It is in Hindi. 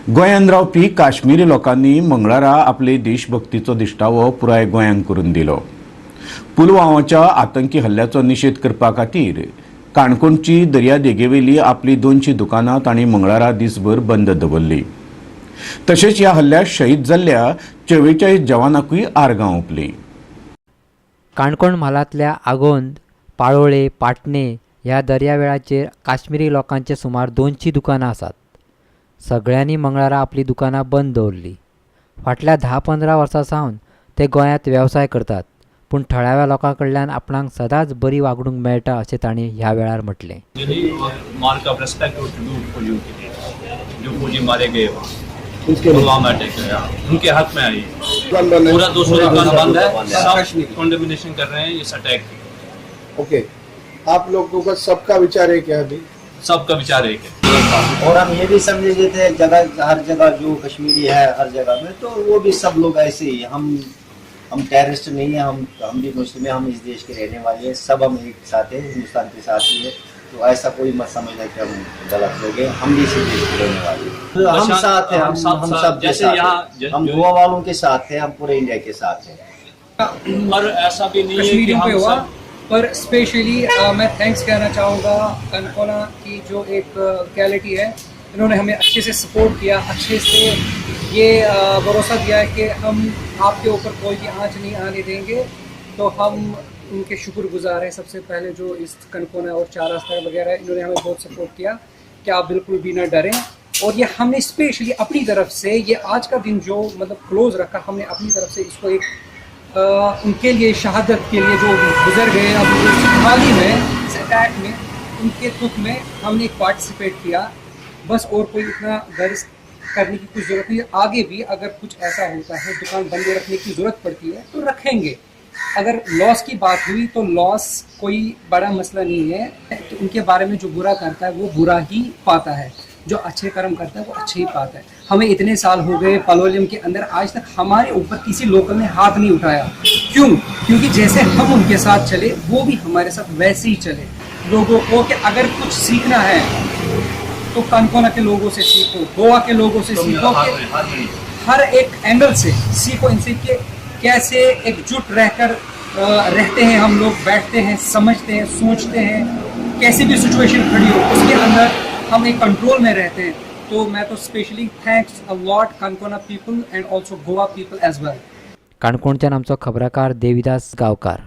गोंयांत रावपी काश्मीरी लोकांनी मंगळारा आपले देशभक्तीचो दिश्टावो पुराय गोंयांत करून दिलो। पुलवामाच्या आतंकी हल्ल्याचो निशेध करपा खातीर काणकोणची दर्यादेगेवेली आपली 200 दुकानां तांणी मंगळारा दिसभर बंद दवरली। तशेंच ह्या हल्ल्यात शहीद जाल्ल्या 44 जवानांकूय आर्गां ओंपलीं। काणकोण म्हालांतल्या आगोंद, पाळोळे, पाटणे ह्या दर्यावेळाचेर काश्मीरी लोकांचे सुमार 200 दुकानां आसात। सगळ्यांनी मंगळारा आपली दुकानां बंद दवरली। फाटल्या 10-15 वर्सां सावन ते गोंयांत वेवसाय करतात, पूण थळाव्या लोकां कडल्यान आपणाक सदांच बरी वागणूक मेळटा अशें तांणी ह्या वेळार म्हटलें। उनके हक में आई पूरा 200 दुकान बंद है, सब कंडेमनेशन कर रहे हैं इस अटैक की। ओके, आप लोगों का सबका विचार है क्या? अभी सबका विचार एक है और हम ये भी समझे गए थे जगह हर जगह जो कश्मीरी है हर जगह में, तो वो भी सब लोग ऐसे ही। हम टेररिस्ट नहीं है, हम भी मुस्लिम हैं, हम इस देश के रहने वाले हैं, सब हम एक साथ हैं, हिंदुस्तान के साथ ही है। तो ऐसा कोई मत समझना कि हम गलत हो गए, हम भी इसी देश के रहने वाले हैं। तो हम साथ हैं, हम सब जैसे यहाँ हम गोवा वालों के साथ हैं, हम पूरे इंडिया के साथ हैं। और ऐसा भी नहीं है कि कश्मीरियों पे हम हुआ, सब पर स्पेशली मैं थैंक्स कहना चाहूँगा कनकोना की जो एक क्वालिटी है, इन्होंने हमें अच्छे से सपोर्ट किया, अच्छे से ये भरोसा दिया है कि हम आपके ऊपर कोई भी आँच नहीं आने देंगे। तो हम उनके शुक्रगुजार हैं। सबसे पहले जो इस कनकोना और 4 रास्ता वगैरह इन्होंने हमें बहुत सपोर्ट किया कि आप बिल्कुल भी ना डरें। और ये हमने स्पेशली अपनी तरफ से ये आज का दिन जो मतलब क्लोज रखा, हमने अपनी तरफ से इसको एक उनके लिए शहादत के लिए जो गुजर गए अब हाल ही में इस अटैक में, उनके दुख में हमने पार्टिसिपेट किया। बस और कोई इतना गर्ज करने की कुछ ज़रूरत नहीं है। आगे भी अगर कुछ ऐसा होता है, दुकान बंद रखने की ज़रूरत पड़ती है तो रखेंगे। अगर लॉस की बात हुई तो लॉस कोई बड़ा मसला नहीं है। तो उनके बारे में जो बुरा करता है वो बुरा ही पाता है, जो अच्छे कर्म करता है वो अच्छे ही पाता है। हमें इतने साल हो गए पलोलियम के अंदर, आज तक हमारे ऊपर किसी लोकल ने हाथ नहीं उठाया। क्यों? क्योंकि जैसे हम उनके साथ चले वो भी हमारे साथ वैसे ही चले। लोगों को कि अगर कुछ सीखना है तो कनकोना के लोगों से सीखो, गोवा के लोगों से सीखो, कि हर एक एंगल से सीखो इनसे कि कैसे एकजुट रहकर रहते हैं हम लोग, बैठते हैं, समझते हैं, सोचते हैं। कैसी भी सिचुएशन खड़ी हो उसके अंदर हम एक कंट्रोल में रहते हैं। तो मैं तो specially thanks a lot Canacona people and also Goa people as well. काणकोणच्यान आमचो खबराकार देविदास गांवकार।